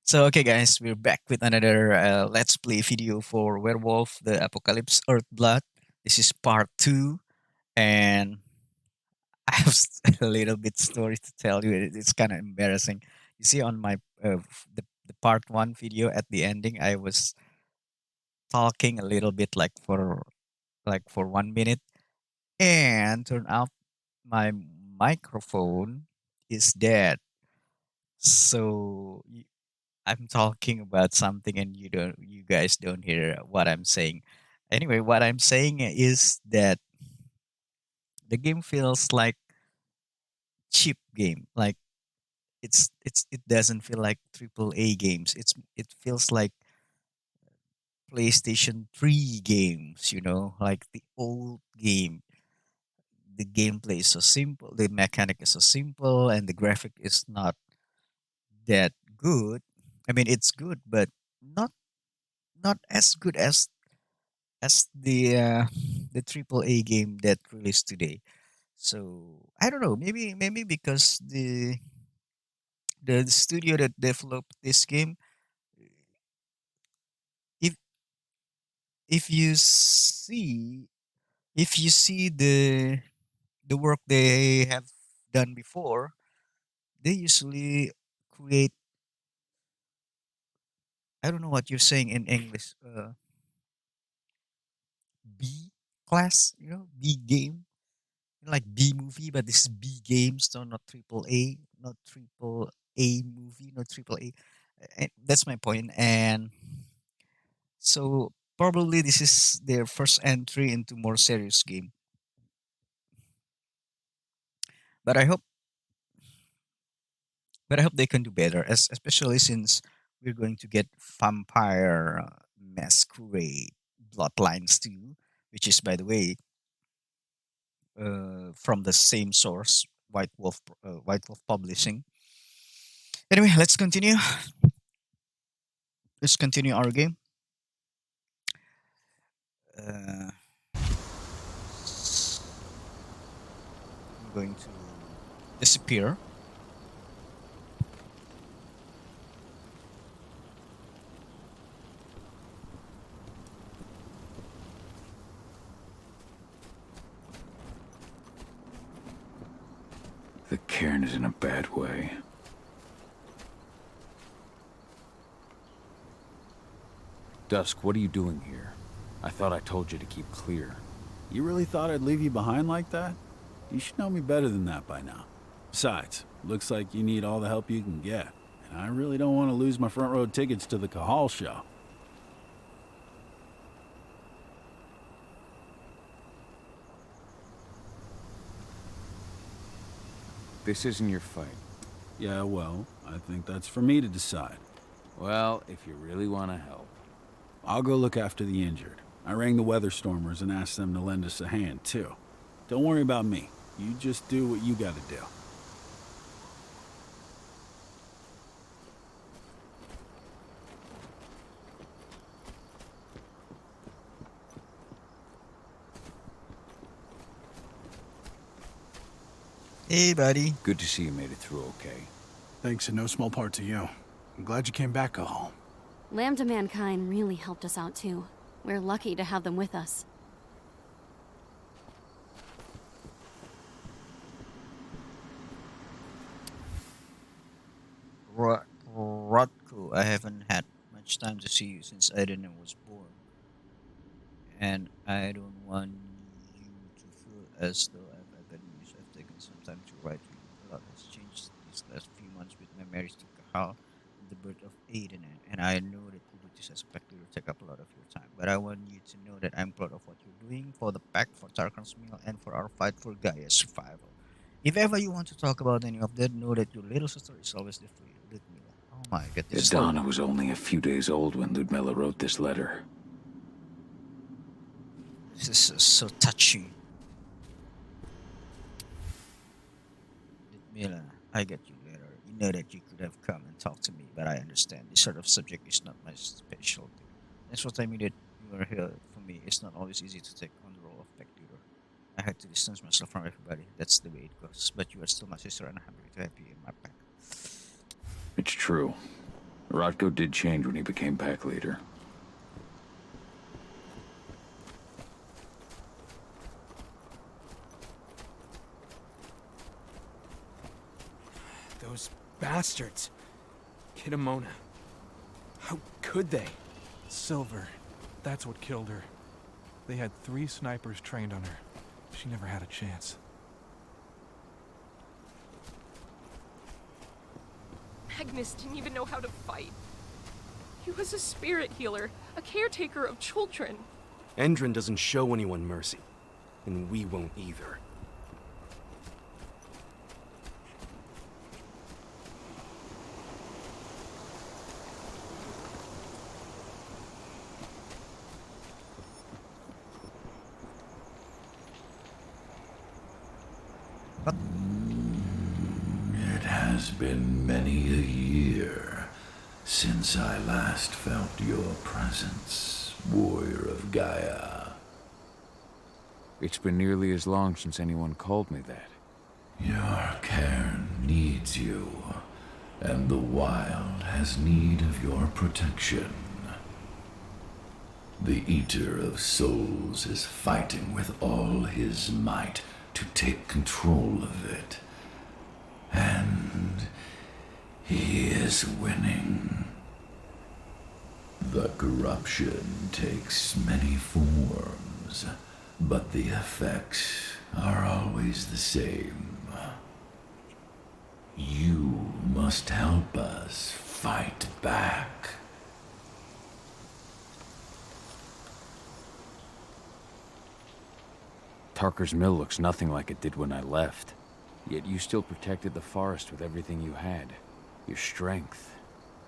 So, okay, guys, we're back with another Let's Play video for Werewolf, the Apocalypse Earthblood. This is part 2, and I have a little bit story to tell you. It's kind of embarrassing. You see, on my the part 1 video at the ending, I was talking a little bit like for 1 minute, and turned out my microphone is dead. So I'm talking about something and you guys don't hear what I'm saying. Anyway, what I'm saying is that the game feels like cheap game. Like it doesn't feel like triple A games. It feels like PlayStation 3 games, like the old game. The gameplay is so simple, the mechanic is so simple, and the graphic is not that good. I mean, it's good, but not not as good as the triple A game that released today. So I don't know. Maybe because the studio that developed this game, if if you see if you see the work they have done before, they usually create. I don't know what you're saying in English. B class, B game, like B movie, but this is B games, so not triple A, not triple A movie, not triple A. And that's my point. And so probably this is their first entry into more serious game. But I hope, but I hope they can do better, especially since we're going to get Vampire Masquerade Bloodlines 2, which is, by the way, from the same source, White Wolf Publishing. Anyway, let's continue. Let's continue our game. Uh, I'm going to disappear. The cairn is in a bad way. Dusk, what are you doing here? I thought I told you to keep clear. You really thought I'd leave you behind like that? You should know me better than that by now. Besides, looks like you need all the help you can get. And I really don't want to lose my front row tickets to the Cahal show. This isn't your fight. Yeah, well, I think that's for me to decide. Well, if you really want to help. I'll go look after the injured. I rang the Weatherstormers and asked them to lend us a hand, too. Don't worry about me. You just do what you gotta do. Hey, buddy. Good to see you made it through okay. Thanks in no small part to you. I'm glad you came back, Cahal. Lambda Mankind really helped us out too. We're lucky to have them with us. Rodko, I haven't had much time to see you since Aiden was born. And I don't want you to feel as though I've had bad news. I've taken some time to write you. A lot has changed these last few months with my marriage to Kahal and the birth of Aiden. And I know that puberty is expected to take up a lot of your time. But I want you to know that I'm proud of what you're doing for the pack, for Tarkan's meal, and for our fight for Gaia's survival. If ever you want to talk about any of that, know that your little sister is always there for you, Ludmila. Oh my god, this is Donna was only a few days old when Ludmilla wrote this letter. so touching. Ludmila, I get you later. You know that you could have come and talked to me, but I understand this sort of subject is not my specialty. That's what I mean that you are here for me. It's not always easy to take on the role of pack leader. I had to distance myself from everybody. That's the way it goes. But you are still my sister, and I'm happy to have you in my pack. It's true. Rotko did change when he became pack leader. Those bastards. Kidamona. How could they? Silver. That's what killed her. They had 3 snipers trained on her. She never had a chance. Magnus didn't even know how to fight. He was a spirit healer, a caretaker of children. Endrin doesn't show anyone mercy. And we won't either. It has been many a year since I last felt your presence, warrior of Gaia. It's been nearly as long since anyone called me that. Your cairn needs you, and the wild has need of your protection. The Eater of Souls is fighting with all his might to take control of it. And he is winning. The corruption takes many forms, but the effects are always the same. You must help us fight back. Tarker's Mill looks nothing like it did when I left. Yet you still protected the forest with everything you had. Your strength,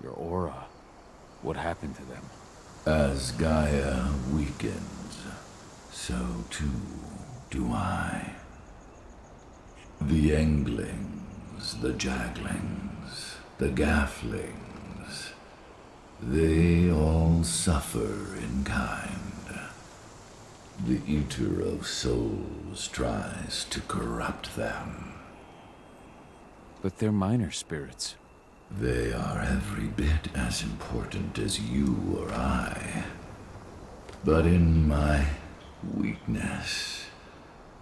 your aura. What happened to them? As Gaia weakens, so too do I. The Englings, the Jaglings, the Gafflings, they all suffer in kind. The Eater of Souls tries to corrupt them. But they're minor spirits. They are every bit as important as you or I. But in my weakness,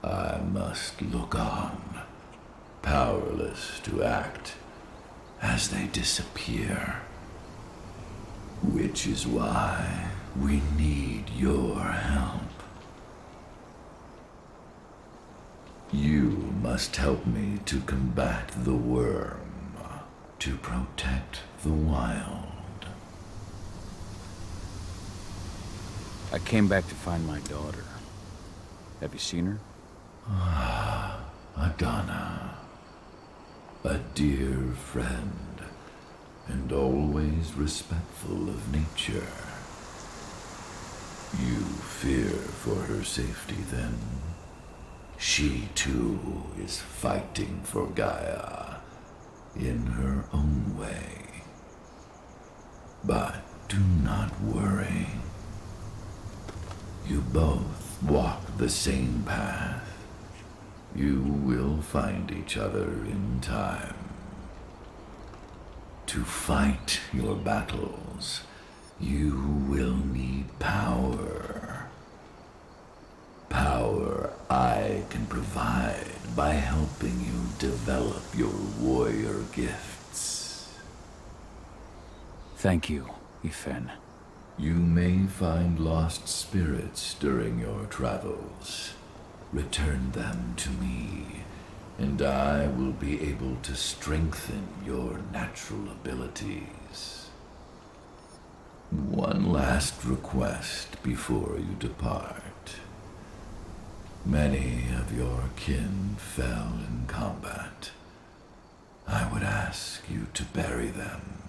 I must look on, powerless to act as they disappear. Which is why we need your help. You must help me to combat the worm, to protect the wild. I came back to find my daughter. Have you seen her? Adana, a dear friend, and always respectful of nature. You fear for her safety, then? She, too, is fighting for Gaia in her own way. But do not worry. You both walk the same path. You will find each other in time. To fight your battles, you will need power. Power I can provide by helping you develop your warrior gifts. Thank you, Ifen. You may find lost spirits during your travels. Return them to me, and I will be able to strengthen your natural abilities. One last request before you depart. Many of your kin fell in combat. I would ask you to bury them.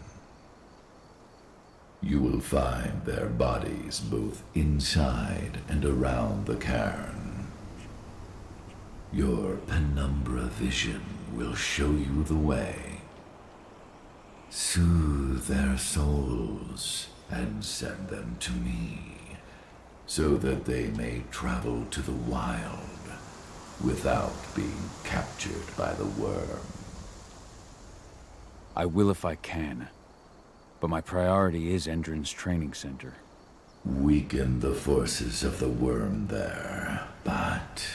You will find their bodies both inside and around the cairn. Your penumbra vision will show you the way. Soothe their souls and send them to me, so that they may travel to the wild without being captured by the worm. I will if I can. But my priority is Endron's training center. Weaken the forces of the worm there, but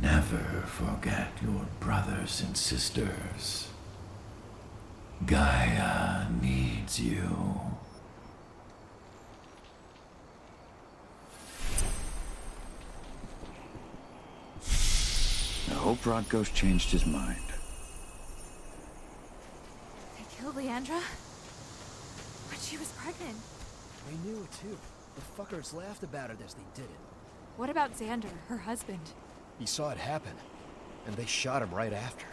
never forget your brothers and sisters. Gaia needs you. I hope Rodko's changed his mind. They killed Leandra? But she was pregnant. They knew it too. The fuckers laughed about it as they did it. What about Xander, her husband? He saw it happen, and they shot him right after.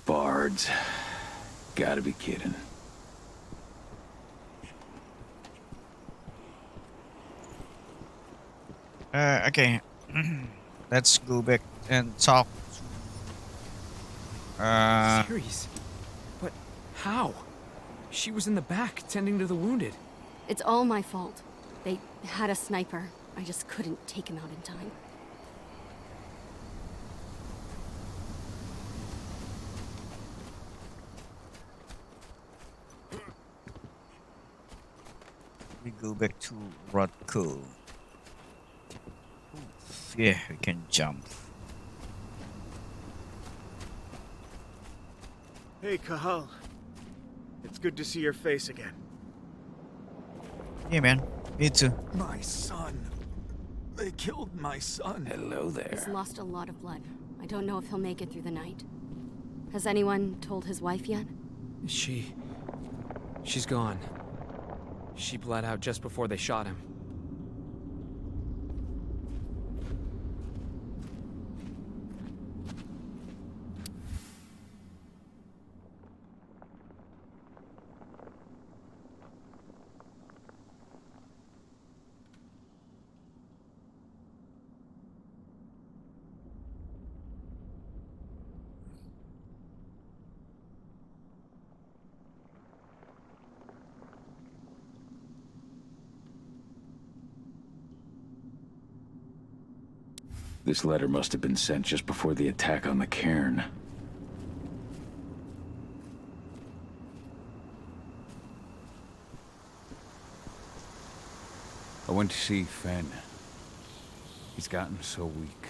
Bards. Gotta be kidding. Okay. Let's go back and talk. Serious? But how? She was in the back, tending to the wounded. It's all my fault. They had a sniper. I just couldn't take him out in time. We go back to Rodko. Yeah, we can jump. Hey, Kahal. It's good to see your face again. Yeah, man. Me too. My son. They killed my son. Hello there. He's lost a lot of blood. I don't know if he'll make it through the night. Has anyone told his wife yet? She's gone. She bled out just before they shot him. This letter must have been sent just before the attack on the cairn. I went to see Fen. He's gotten so weak.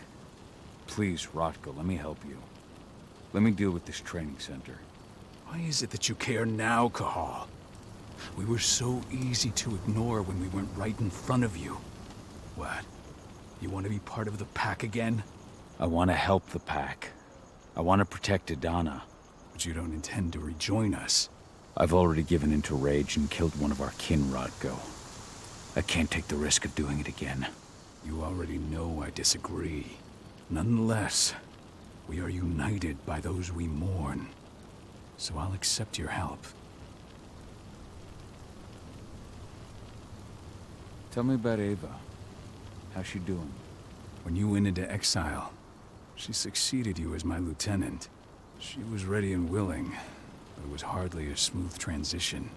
Please, Rotko, let me help you. Let me deal with this training center. Why is it that you care now, Kahal? We were so easy to ignore when we went right in front of you. What? You want to be part of the pack again? I want to help the pack. I want to protect Adana. But you don't intend to rejoin us. I've already given into rage and killed one of our kin, Rodko. I can't take the risk of doing it again. You already know I disagree. Nonetheless, we are united by those we mourn. So I'll accept your help. Tell me about Ava. How's she doing? When you went into exile, she succeeded you as my lieutenant. She was ready and willing, but it was hardly a smooth transition.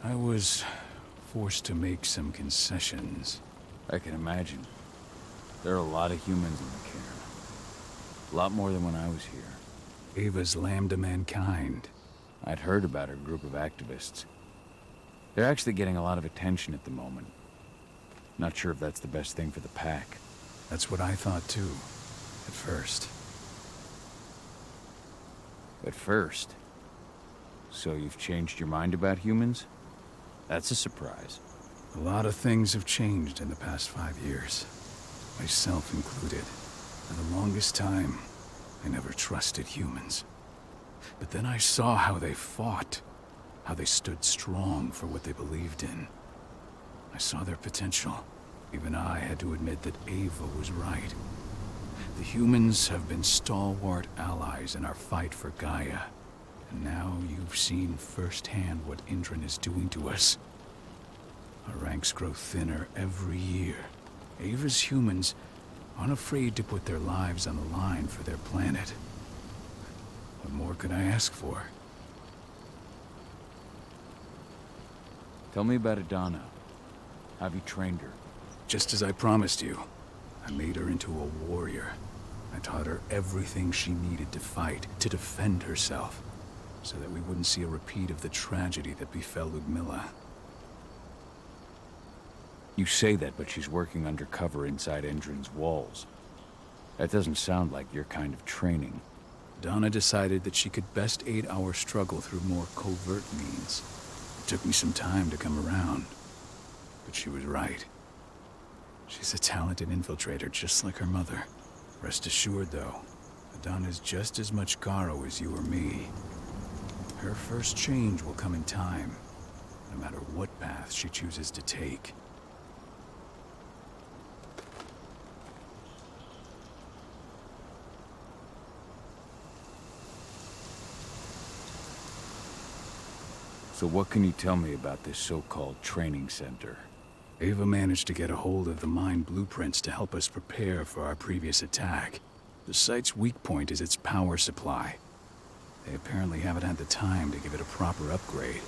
I was forced to make some concessions. I can imagine. There are a lot of humans in the cairn. A lot more than when I was here. Ava's lamb to mankind. I'd heard about her group of activists. They're actually getting a lot of attention at the moment. Not sure if that's the best thing for the pack. That's what I thought too, at first. At first? So you've changed your mind about humans? That's a surprise. A lot of things have changed in the past 5 years. Myself included. For the longest time, I never trusted humans. But then I saw how they fought. How they stood strong for what they believed in. I saw their potential. Even I had to admit that Ava was right. The humans have been stalwart allies in our fight for Gaia. And now you've seen firsthand what Endron is doing to us. Our ranks grow thinner every year. Ava's humans aren't afraid to put their lives on the line for their planet. What more could I ask for? Tell me about Adana. Have you trained her? Just as I promised you, I made her into a warrior. I taught her everything she needed to fight, to defend herself, so that we wouldn't see a repeat of the tragedy that befell Ludmilla. You say that, but she's working undercover inside Endron's walls. That doesn't sound like your kind of training. Donna decided that she could best aid our struggle through more covert means. It took me some time to come around, but she was right. She's a talented infiltrator, just like her mother. Rest assured, though, Adana's just as much Garo as you or me. Her first change will come in time, no matter what path she chooses to take. So what can you tell me about this so-called training center? Ava managed to get a hold of the mine blueprints to help us prepare for our previous attack. The site's weak point is its power supply. They apparently haven't had the time to give it a proper upgrade.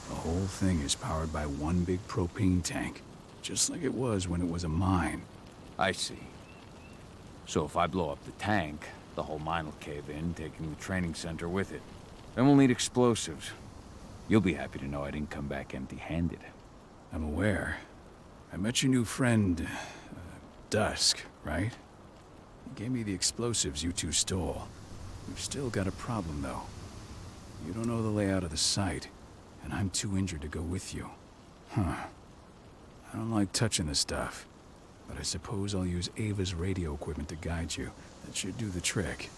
The whole thing is powered by one big propane tank, just like it was when it was a mine. I see. So if I blow up the tank, the whole mine will cave in, taking the training center with it. Then we'll need explosives. You'll be happy to know I didn't come back empty-handed. I'm aware. I met your new friend, Dusk, right? He gave me the explosives you two stole. We've still got a problem, though. You don't know the layout of the site, and I'm too injured to go with you. Huh. I don't like touching the stuff, but I suppose I'll use Ava's radio equipment to guide you. That should do the trick.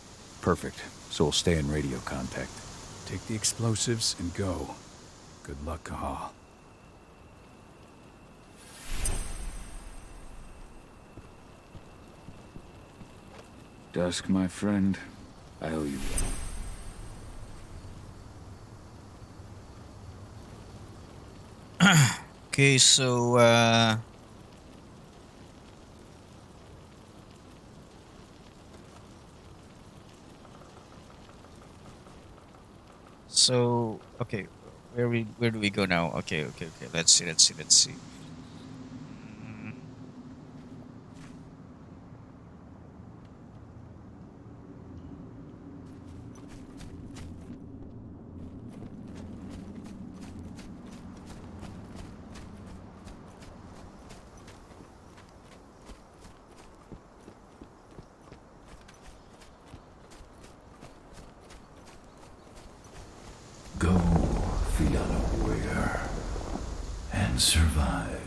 Perfect. So we'll stay in radio contact. Take the explosives and go. Good luck, Kahal. Dusk, my friend, I owe you one. Okay, so okay, where do we go now? Okay. Let's see. Go, Fianna warrior, and survive.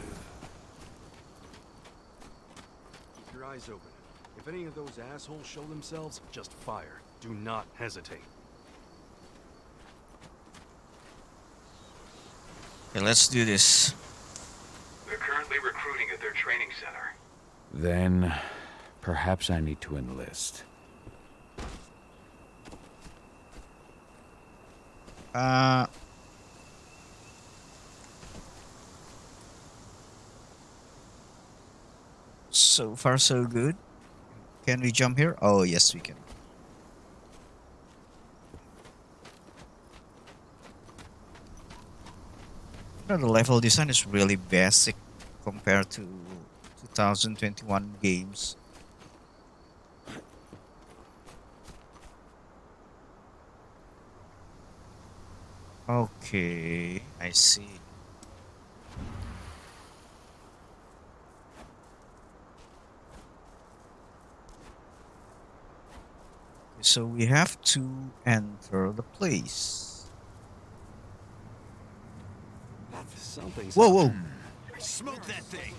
Keep your eyes open. If any of those assholes show themselves, just fire. Do not hesitate. Okay, let's do this. They're currently recruiting at their training center. Then, perhaps I need to enlist. So far so good. Can we jump here? Oh yes, we can. The level design is really basic compared to 2021 games. Okay, I see. So we have to enter the place. Something's Whoa! Smoke that thing!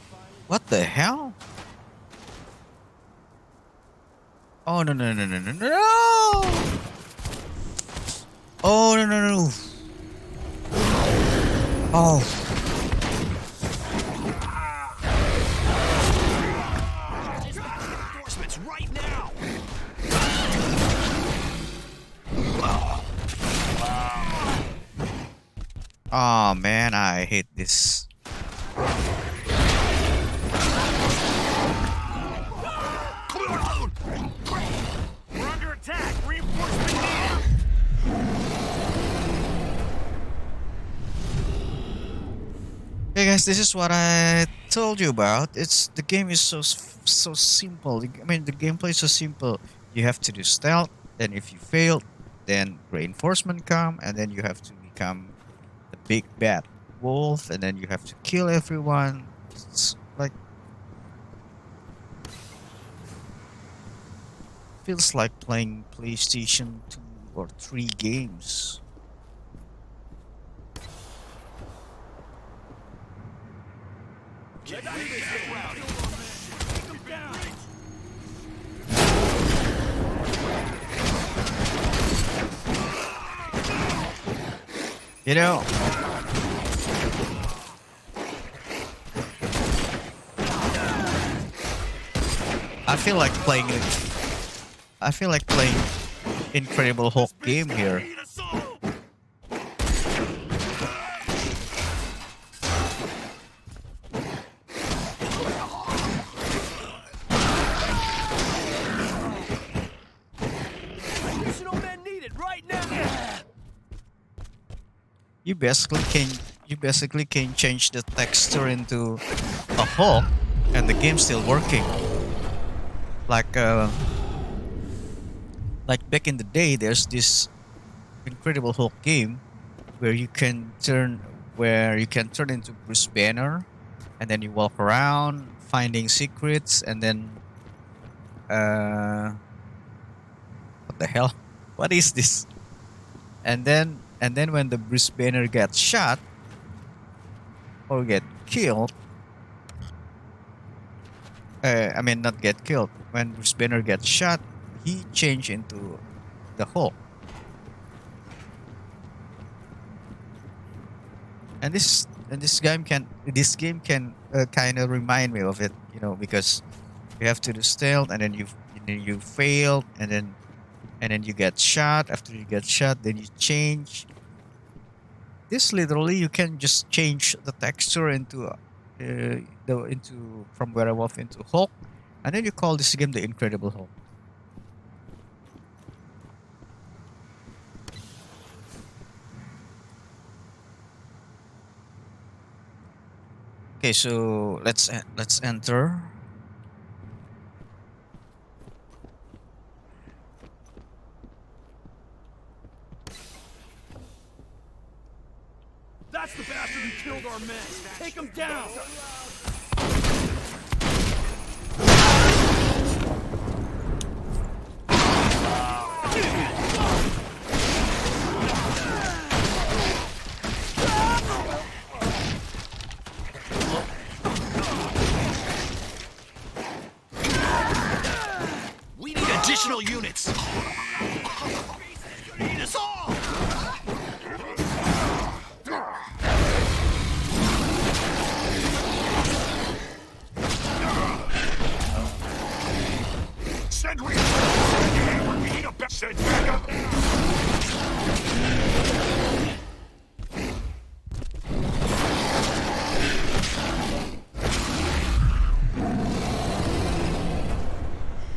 What the hell? Oh no! Oh no! Oh! Reinforcements right now! Oh man, I hate this. We're under attack! Reinforcement needed! guys, this is what I told you about. It's the game is so simple. I mean, the gameplay is so simple. You have to do stealth. Then, if you fail, then reinforcement come, and then you have to become the big bad wolf, and then you have to kill everyone. It's like feels like playing PlayStation 2 or 3 games. You know, I feel like playing Incredible Hulk game here. Additional men needed right now. You basically can change the texture into a Hulk, and the game's still working. Like back in the day, there's this Incredible Hulk game where you can turn into Bruce Banner, and then you walk around finding secrets, and then what the hell? What is this? And then when the Bruce Banner gets shot or get killed, I mean not get killed. When Bruce Banner gets shot, he changed into the Hulk. And this game can kind of remind me of it, you know, because you have to do stealth, and then you fail, and then you get shot. After you get shot, then you change. This literally you can just change the texture into from Werewolf into Hulk, and then you call this game the Incredible Hulk. Okay, so let's enter. That's the bastard who killed our men. Take him down. We need additional units. Need us all. Send reinforcements. We need a best send backup.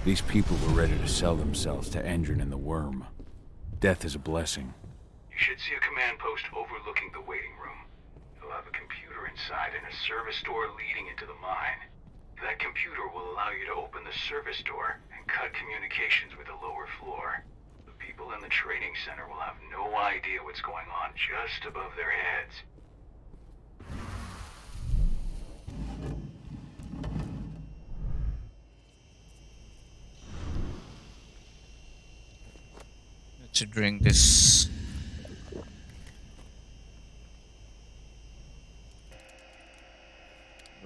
These people were ready to sell themselves to Endrin and the Worm. Death is a blessing. You should see a command post overlooking the waiting room. You'll have a computer inside and a service door leading into the mine. That computer will allow you to open the service door and cut communications with the lower floor. The people in the training center will have no idea what's going on just above their heads. To drink this.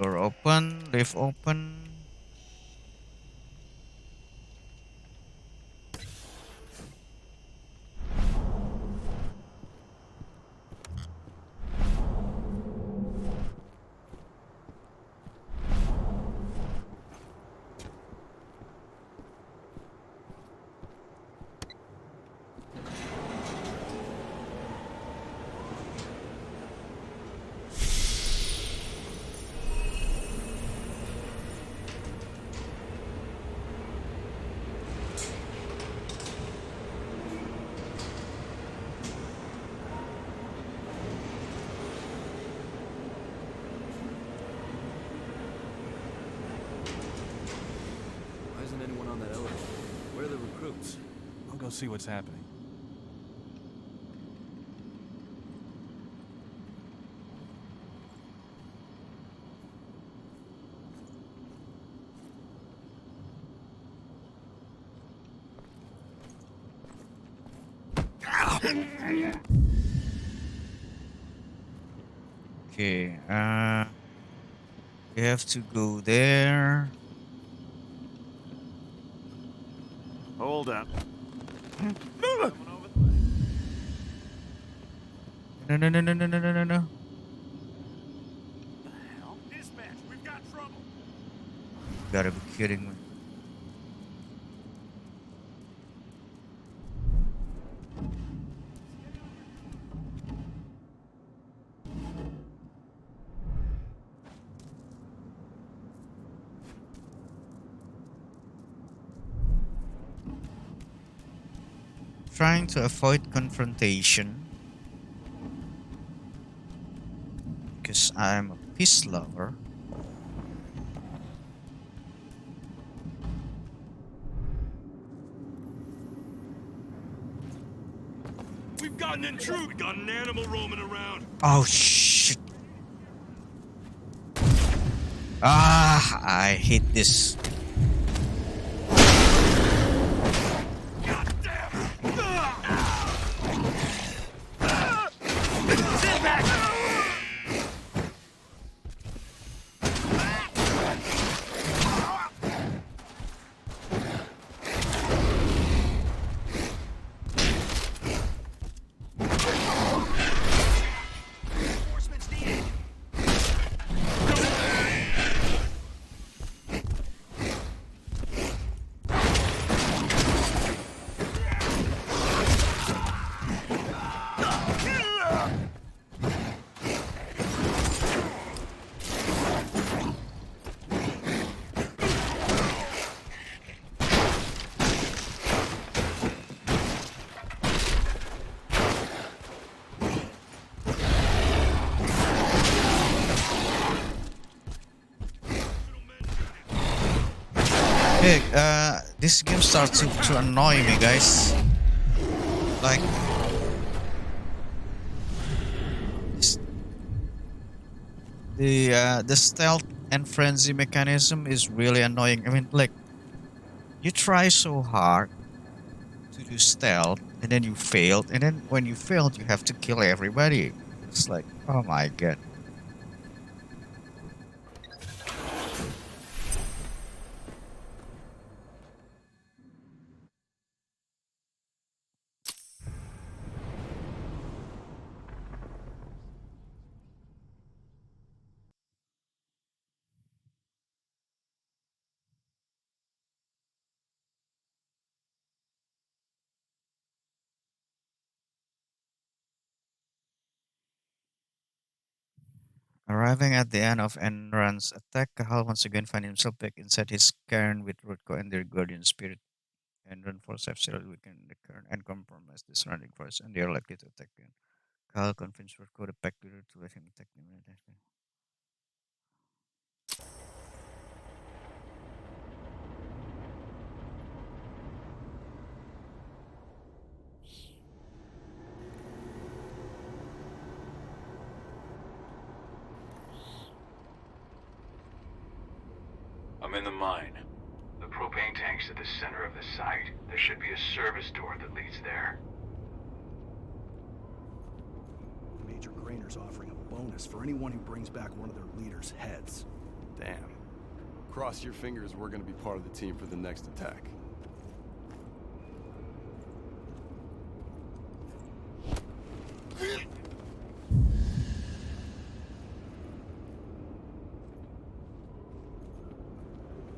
Door open, lift open. go see what's happening. Okay, we have to go there. Hold up. No, no, no, no, no, no, no, no, no. Dispatch, we've got trouble. You gotta be kidding me. Trying to avoid confrontation because I'm a peace lover. We've got an intruder. We got an animal roaming around. Oh shit. Ah, I hate this. Okay, this game starts to annoy me, guys. Like, the stealth and frenzy mechanism is really annoying. I mean, like, you try so hard to do stealth, and then you failed, and then when you failed, you have to kill everybody. It's like, oh my god. Arriving at the end of Enran's attack, Kahal once again finds himself back inside his cairn with Rodko and their guardian spirit. Enran force have sealed weakened the cairn and compromised the surrounding forest, and they are likely to attack again. Kahal convinced Rodko the pact leader to let him attack them. I'm in the mine. The propane tank's at the center of the site. There should be a service door that leads there. Major Grainer's offering a bonus for anyone who brings back one of their leaders' heads. Damn. Cross your fingers we're gonna be part of the team for the next attack.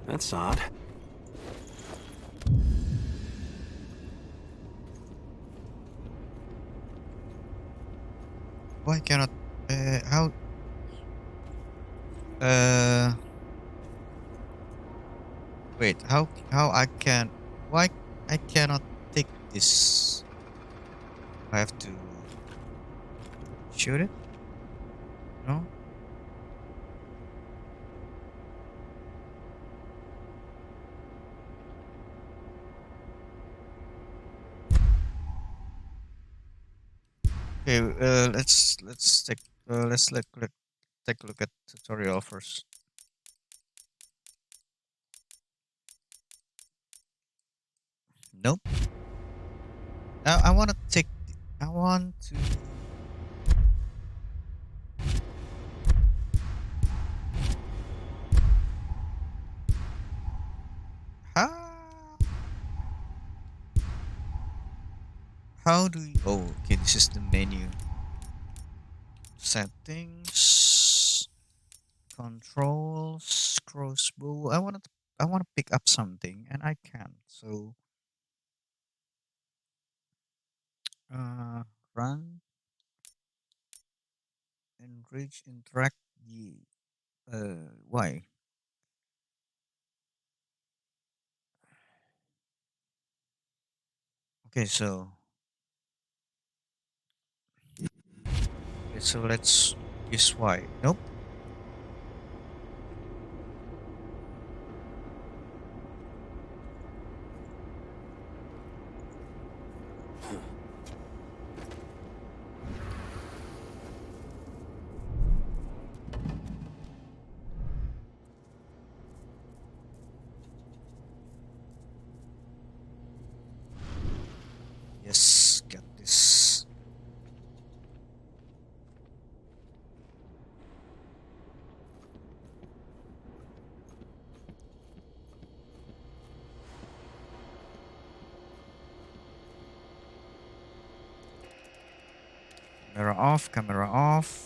That's odd. Why cannot? How? Wait. How I can? Why I cannot take this? I have to shoot it. No. Okay, let's take take a look at tutorial first. Nope. Now I want to take. I want to. How do you? Oh, okay. This is the menu. Settings, controls, crossbow. I want to pick up something, and I can't. So, uh, run, enrich, interact. Why? Okay, so let's use Y. Nope. Yes, got this. Camera off, camera off.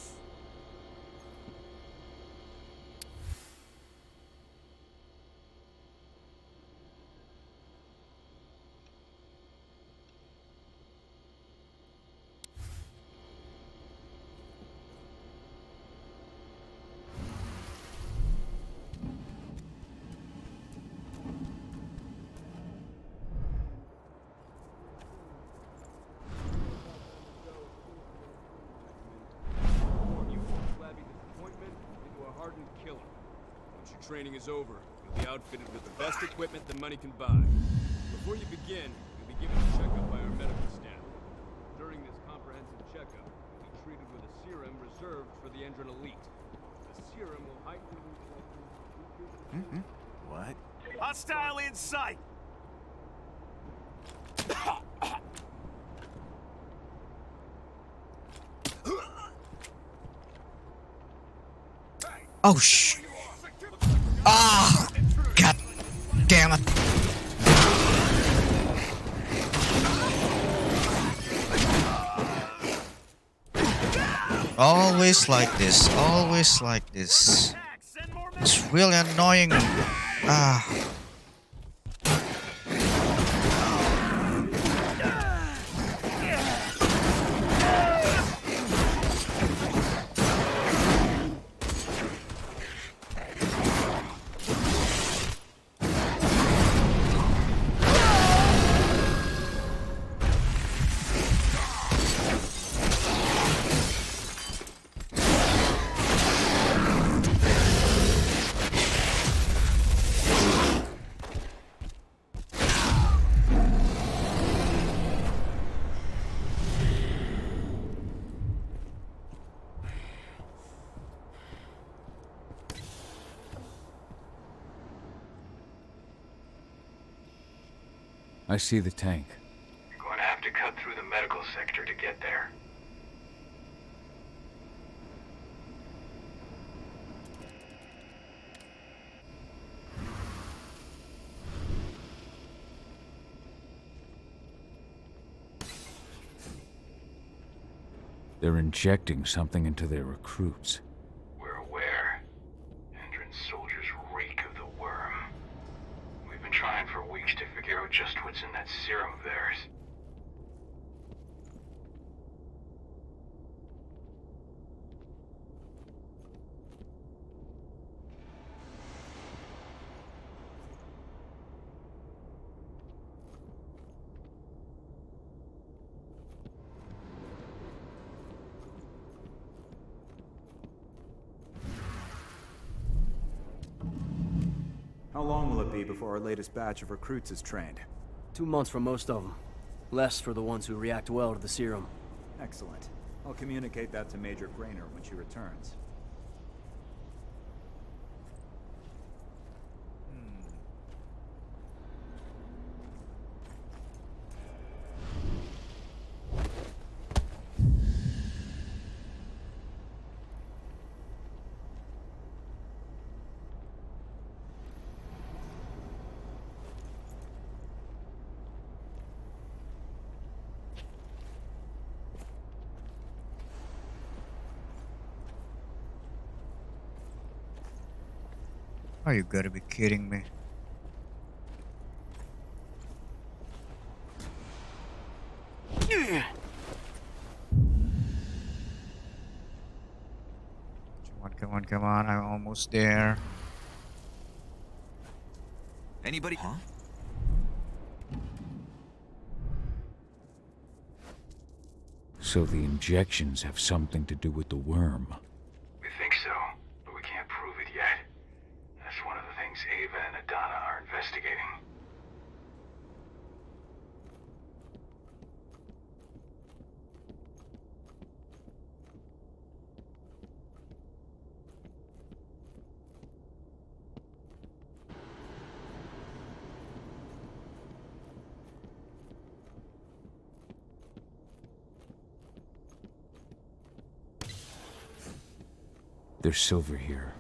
Once your training is over, you'll be outfitted with the best equipment that money can buy. Before you begin, you'll be given a checkup by our medical staff. During this comprehensive checkup, you'll be treated with a serum reserved for the Endron elite. The serum will heighten the... What? Hostile in sight! Oh Ah! God damn it! Always like this. Always like this. It's really annoying. Ah. I see the tank. You're going to have to cut through the medical sector to get there. They're injecting something into their recruits. We're aware. Endron soldiers reek of the worm. We've been trying for weeks to figure out just what's in that serum of theirs. How long will it be before our latest batch of recruits is trained? 2 months for most of them. Less for the ones who react well to the serum. Excellent. I'll communicate that to Major Grainer when she returns. Oh, you gotta be kidding me. Come on, come on, come on. I'm almost there. Anybody? Huh? So the injections have something to do with the worm. We think so, but we can't prove it yet. That's one of the things Ava and Adana are investigating. There's silver here.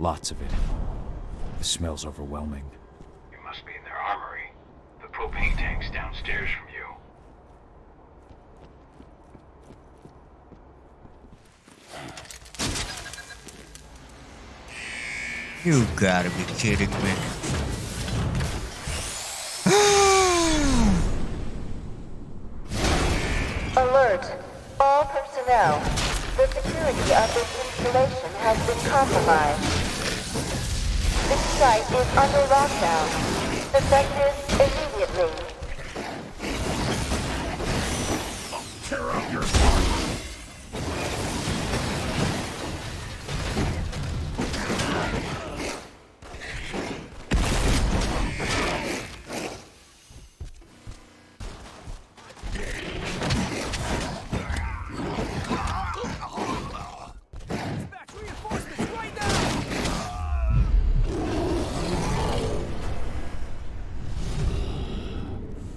Lots of it. The smell's overwhelming. You must be in their armory. The propane tank's downstairs from you. You gotta be kidding me. Alert! All personnel. The security of this installation has been compromised. This site is under lockdown. Effective immediately. Tear up your body!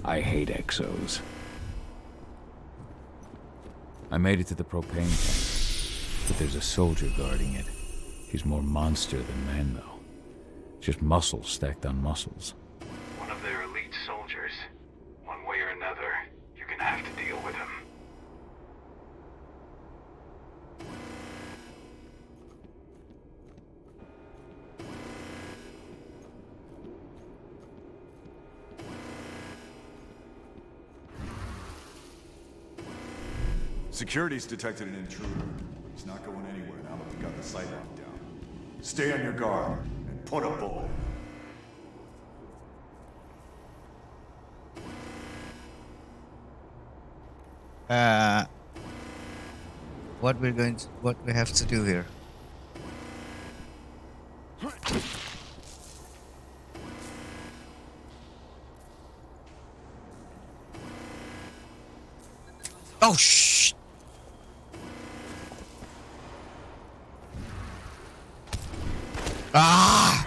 I hate exos. I made it to the propane tank, but there's a soldier guarding it. He's more monster than man, though. Just muscles stacked on muscles. One of their elite soldiers. One way or another, you're gonna have to deal with him. Security's detected an intruder. He's not going anywhere now that we got the site locked down. Stay on your guard and put a bullet in. What we have to do here? Oh shh! Ah!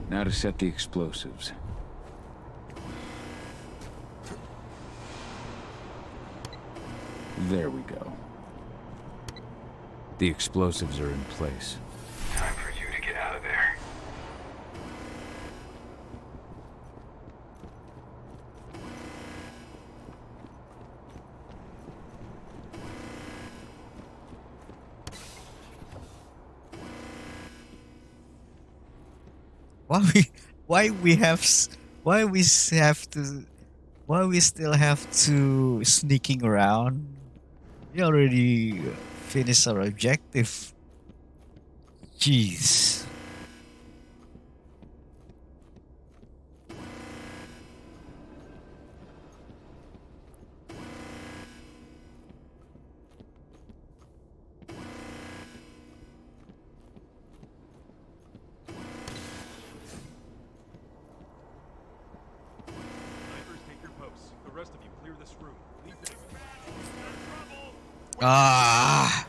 Now to set the explosives. There we go. The explosives are in place. Time for you to get out of there. Why we why we have s- why we s- have to why we still have to sneaking around? We already finished our objective. Jeez. Snipers, take your posts. The rest of you, clear this room. Leave this. Ah.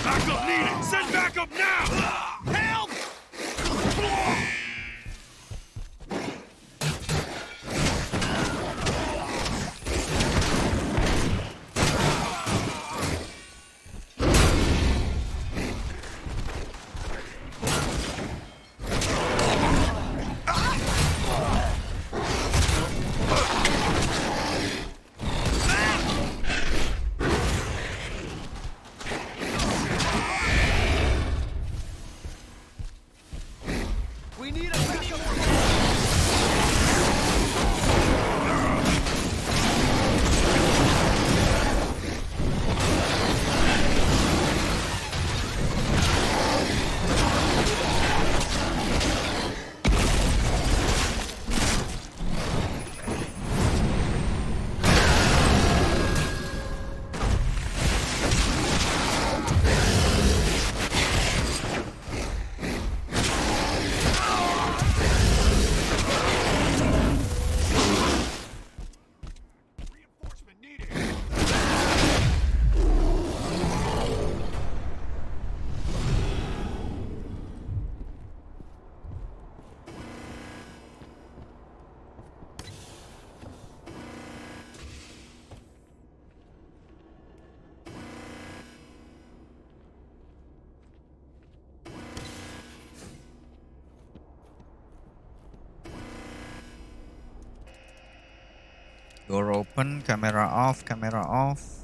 Backup needed! Send backup now! Help! We need a backup. Door open, camera off, camera off.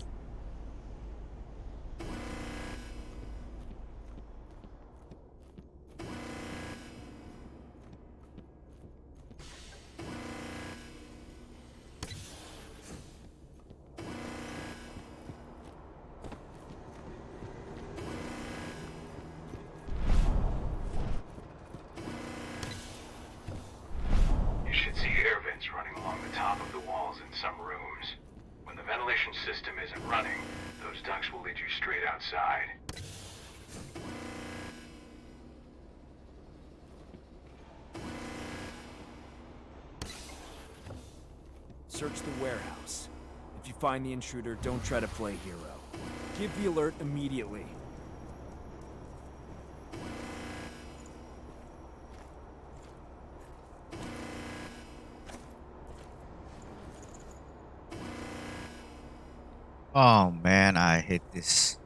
You should see air vents running along the top of the walls in some rooms. When the ventilation system isn't running, those ducts will lead you straight outside. Search the warehouse. If you find the intruder, don't try to play hero. Give the alert immediately. Oh man, I hate this.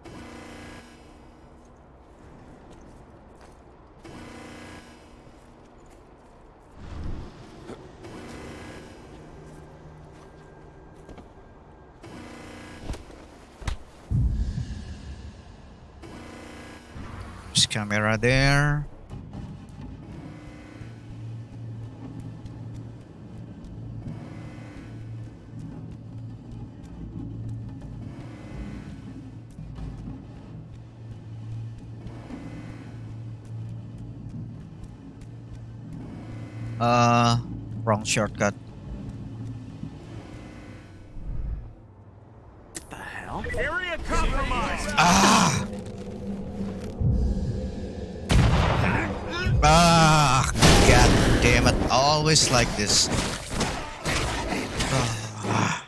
There's camera there. Wrong shortcut. What the hell? Area compromised! Ah! Ah! God damn it! Always like this. Ah.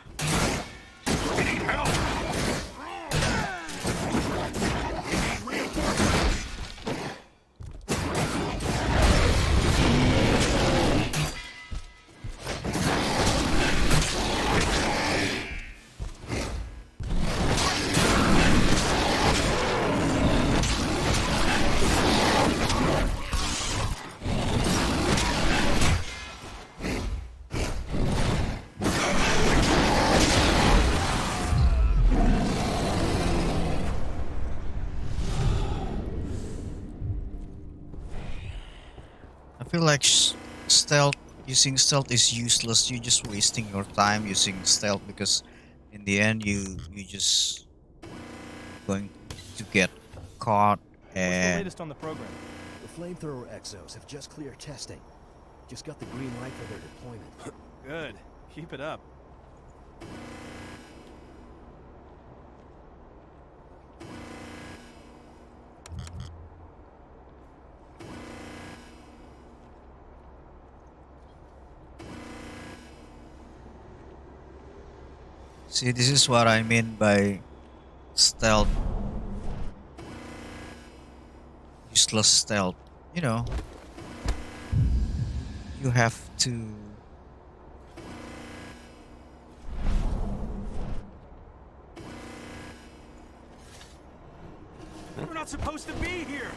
feel like stealth using stealth is useless. You're just wasting your time using stealth because in the end you just going to get caught What's the and latest on the program? The flamethrower exos have just cleared testing. Just got the green light for their deployment. Good. Keep it up. see, this is what I mean by stealth. Useless stealth. You know, you have to. We're not supposed to be here.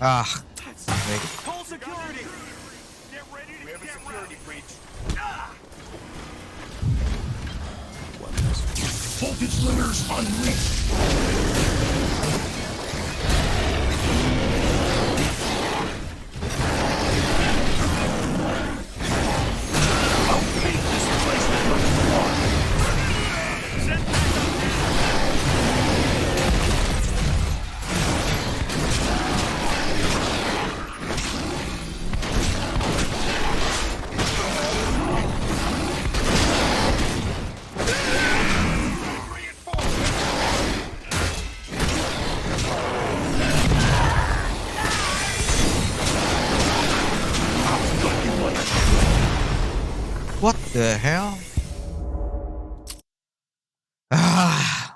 Ah. Wait. Call security. Get ready to get security breach. Voltage limiters unleashed. What the hell? Ah.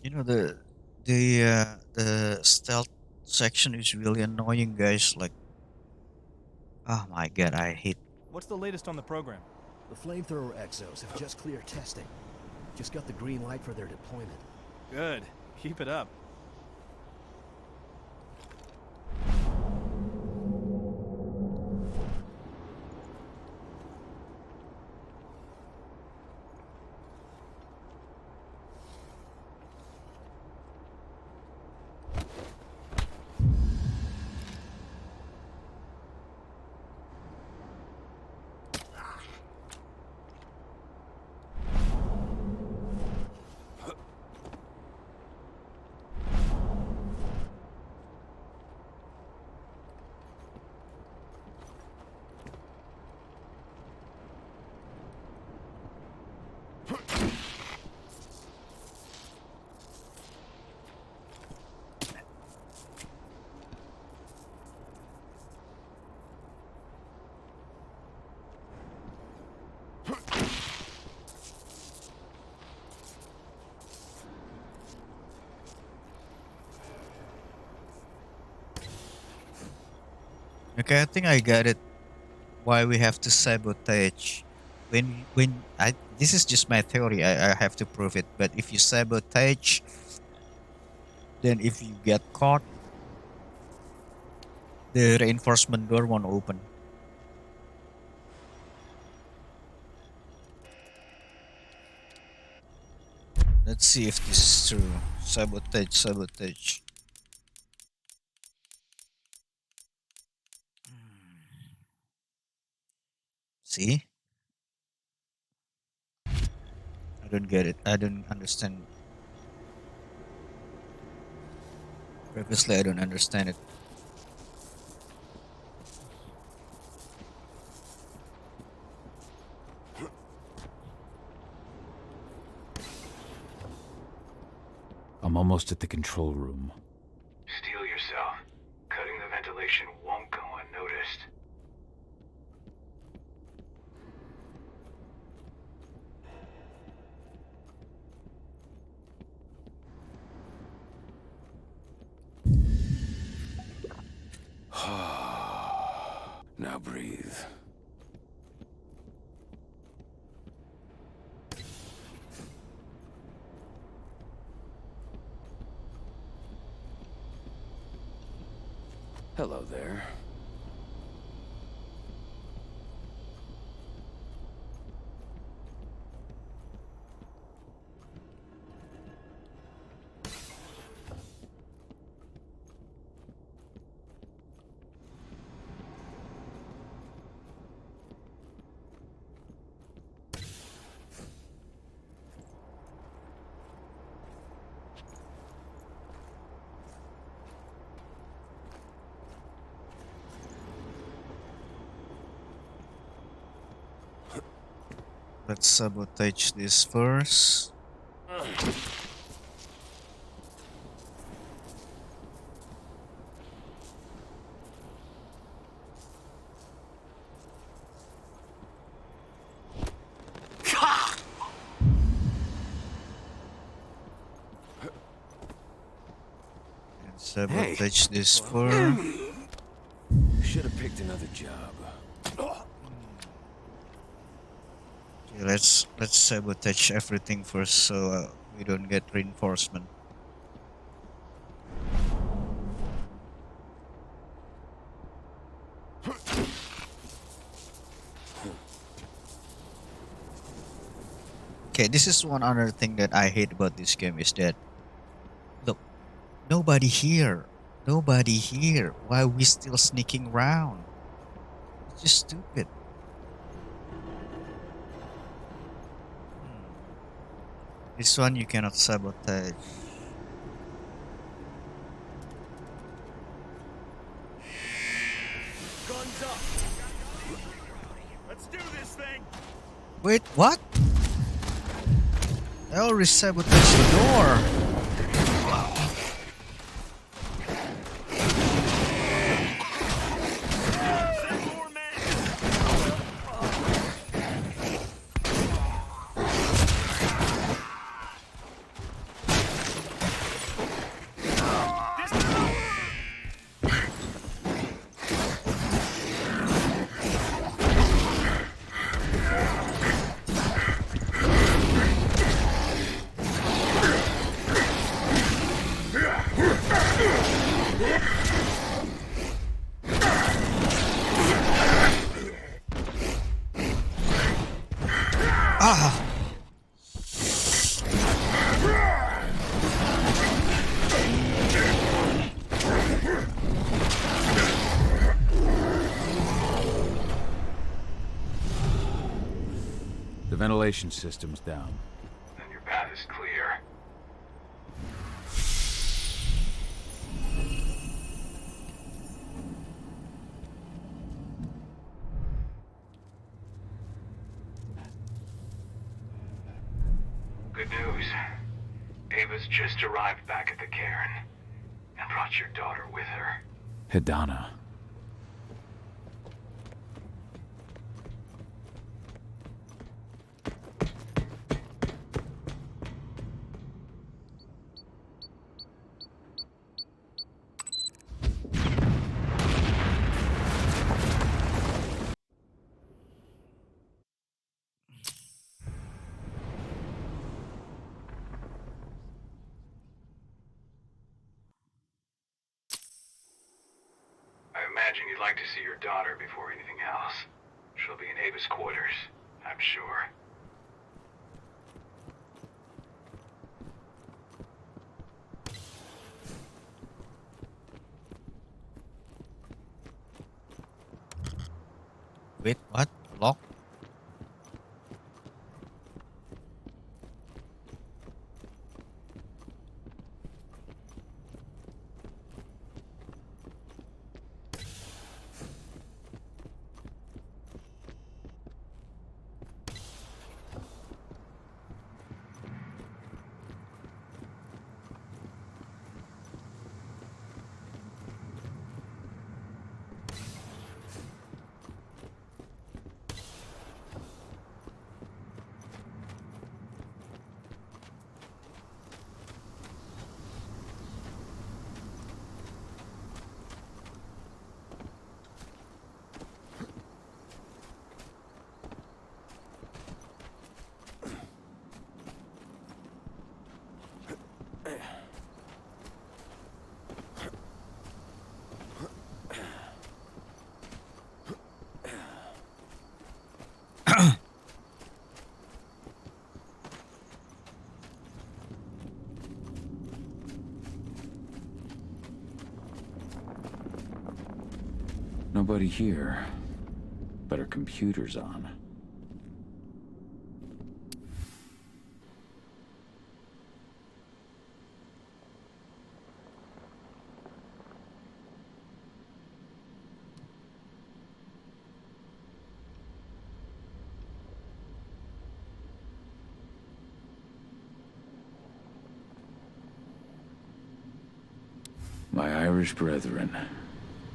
You know the stealth section is really annoying, guys. Like, oh my god, I hate. What's the latest on the program? The flamethrower exos have just cleared testing. Just got the green light for their deployment. Good. Keep it up. Okay, I think I got it. Why we have to sabotage? When I this is just my theory. I have to prove it. But if you sabotage, then if you get caught, the reinforcement door won't open. Let's see if this is true. Sabotage, sabotage. See? I don't get it. I don't understand. Previously, I don't understand it. I'm almost at the control room. Steel yourself. Cutting the ventilation won't go unnoticed. Now breathe. Hello there. let's sabotage this first. And sabotage this fur. Should have picked another job. Okay, let's sabotage everything first so we don't get reinforcement. Okay, this is one other thing that I hate about this game is that look, nobody here. Nobody here. Why are we still sneaking around? It's just stupid. This one you cannot sabotage. Guns up. Let's do this thing. Wait, what? I already sabotaged the door. Ah! The ventilation system's down. Then your path is clear. Good news. Ava's just arrived back at the cairn and brought your daughter with her. Hidana. I imagine you'd like to see your daughter before anything else. She'll be in Ava's quarters, I'm sure. Wait, what? Lock? Nobody here, but her computer's on. My Irish brethren.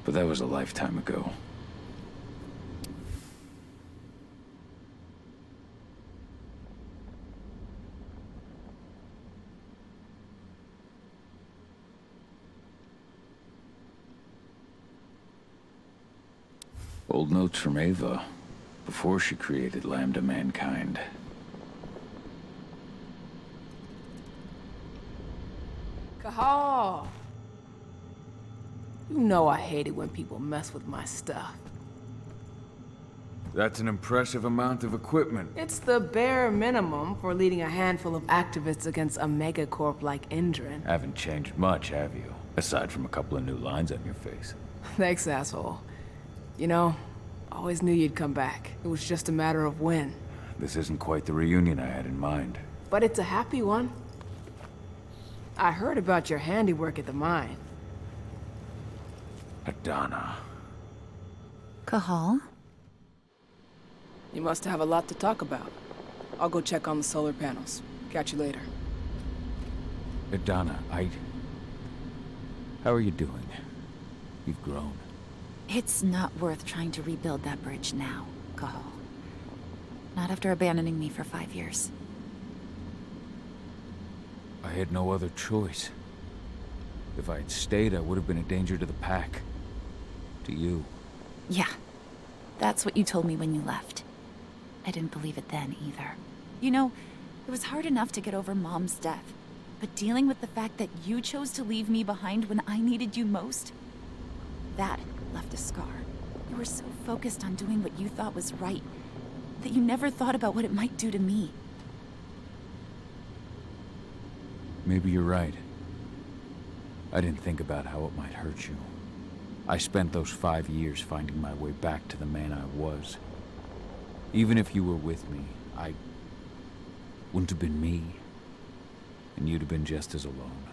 But that was a lifetime ago. Old notes from Ava, before she created Lambda Mankind. Cahal! You know I hate it when people mess with my stuff. That's an impressive amount of equipment. It's the bare minimum for leading a handful of activists against a megacorp like Endron. Haven't changed much, have you? Aside from a couple of new lines on your face. Thanks, asshole. You know, I always knew you'd come back. It was just a matter of when. This isn't quite the reunion I had in mind. But it's a happy one. I heard about your handiwork at the mine. Adana. Cahal? You must have a lot to talk about. I'll go check on the solar panels. Catch you later. Adana, how are you doing? You've grown. It's not worth trying to rebuild that bridge now, Cahal. Not after abandoning me for 5 years. I had no other choice. If I had stayed, I would have been a danger to the pack. To you. Yeah. That's what you told me when you left. I didn't believe it then, either. You know, it was hard enough to get over Mom's death. But dealing with the fact that you chose to leave me behind when I needed you most? That left a scar. You were so focused on doing what you thought was right, that you never thought about what it might do to me. Maybe you're right. I didn't think about how it might hurt you. I spent those 5 years finding my way back to the man I was. Even if you were with me, I wouldn't have been me. And you'd have been just as alone.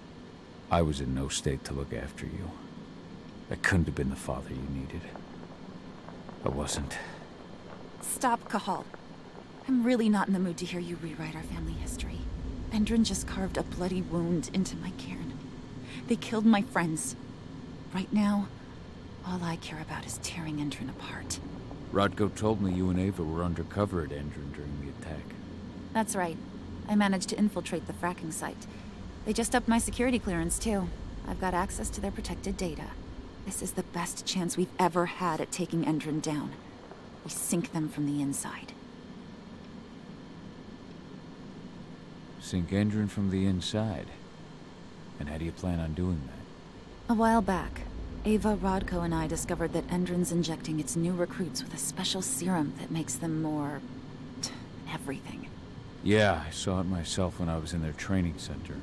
I was in no state to look after you. I couldn't have been the father you needed. I wasn't. Stop, Cahal. I'm really not in the mood to hear you rewrite our family history. Endron just carved a bloody wound into my cairn. They killed my friends. Right now, all I care about is tearing Endron apart. Rodko told me you and Ava were undercover at Endron during the attack. That's right. I managed to infiltrate the fracking site. They just upped my security clearance, too. I've got access to their protected data. This is the best chance we've ever had at taking Endron down. We sink them from the inside. Sink Endron from the inside? And how do you plan on doing that? A while back, Ava, Rodko, and I discovered that Endron's injecting its new recruits with a special serum that makes them more... everything. Yeah, I saw it myself when I was in their training center.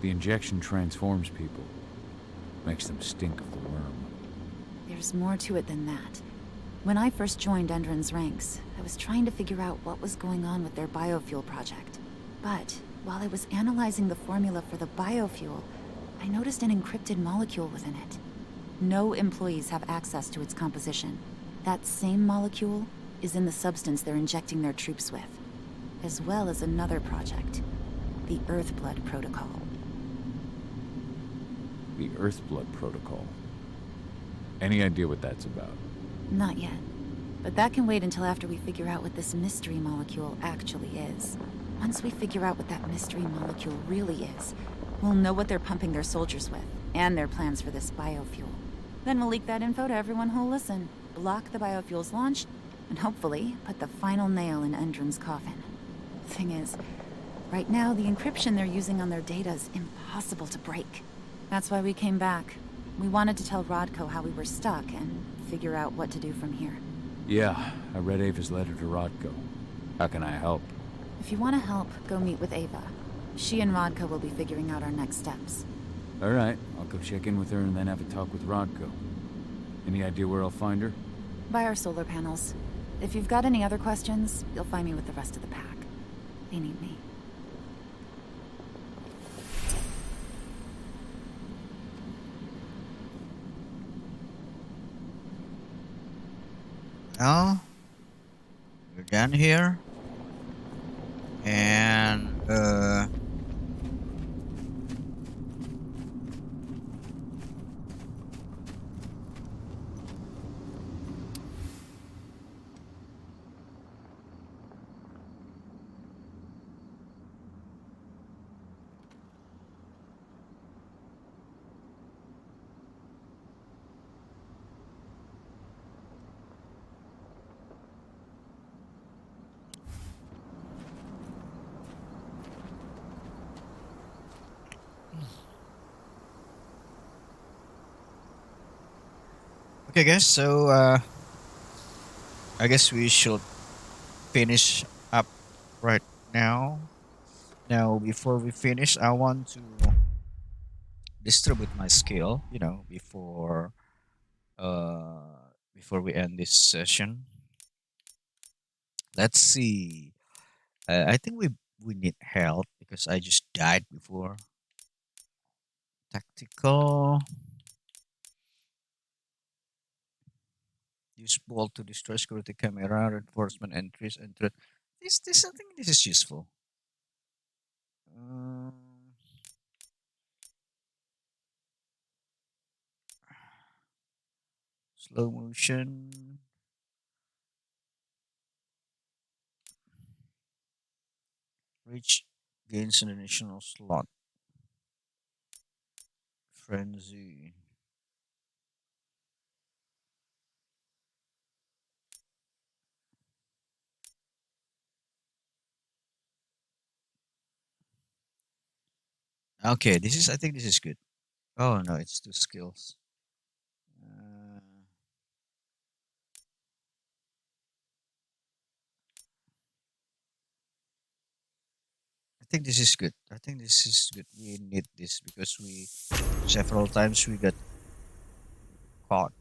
The injection transforms people. Makes them stink of the worm. There's more to it than that. When I first joined Endron's ranks, I was trying to figure out what was going on with their biofuel project. But while I was analyzing the formula for the biofuel, I noticed an encrypted molecule within it. No employees have access to its composition. That same molecule is in the substance they're injecting their troops with, as well as another project, the Earthblood Protocol. The Earthblood Protocol. Any idea what that's about? Not yet. But that can wait until after we figure out what this mystery molecule actually is. Once we figure out what that mystery molecule really is, we'll know what they're pumping their soldiers with, and their plans for this biofuel. Then we'll leak that info to everyone who'll listen, block the biofuel's launch, and hopefully put the final nail in Endron's coffin. Thing is, right now the encryption they're using on their data is impossible to break. That's why we came back. We wanted to tell Rodko how we were stuck and figure out what to do from here. Yeah, I read Ava's letter to Rodko. How can I help? If you want to help, go meet with Ava. She and Rodko will be figuring out our next steps. All right, I'll go check in with her and then have a talk with Rodko. Any idea where I'll find her? By our solar panels. If you've got any other questions, you'll find me with the rest of the pack. They need me. Now, we're done here. And Okay, guys. So I guess we should finish up right now. Now, before we finish, I want to distribute my skill. Before we end this session. Let's see. I think we need help because I just died before. Tactical. Use bolt to destroy security camera, reinforcement entries, and this I think this is useful. Um, Slow motion. Reach gains an additional slot. Frenzy. Okay, this is I think this is good. Oh no, it's two skills. Uh, I think this is good. I think this is good. We need this because we several times we got caught.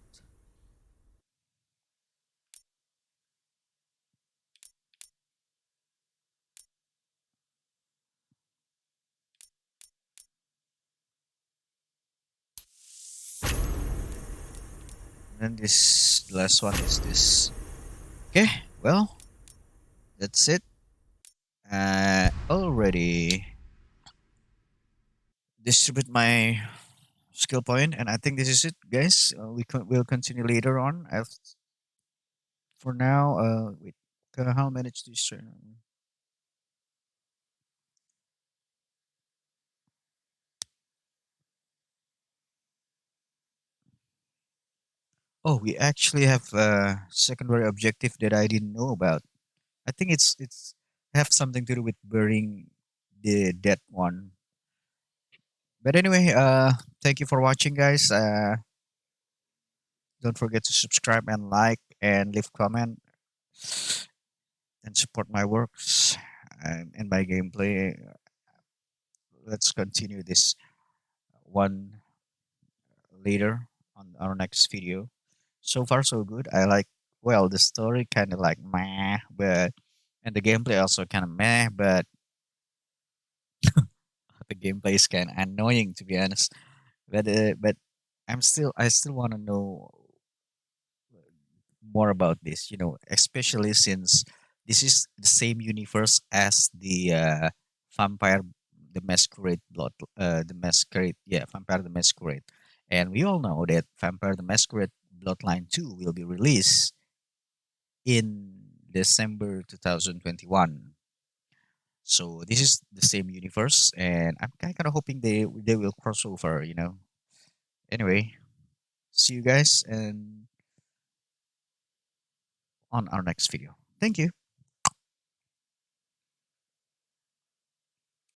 And this the last one is this. Okay, well that's it. Already distribute my skill point, and I think this is it, guys. We'll continue later on. For now, wait, how manage to discern? Oh, we actually have a secondary objective that I didn't know about. I think it's have something to do with burying the dead one. But anyway, thank you for watching, guys. Don't forget to subscribe and like and leave comment and support my works and my gameplay. Let's continue this one later on our next video. So far, so good. I like, well, the story kind of like meh, but and the gameplay also kind of meh, but the gameplay is kind of annoying to be honest. But I still want to know more about this. Especially since this is the same universe as the vampire, the masquerade blood, the masquerade, yeah, vampire the masquerade, and we all know that vampire the masquerade bloodline 2 will be released in December 2021. So this is the same universe, and I'm kind of hoping they will cross over. Anyway, see you guys and on our next video. Thank you.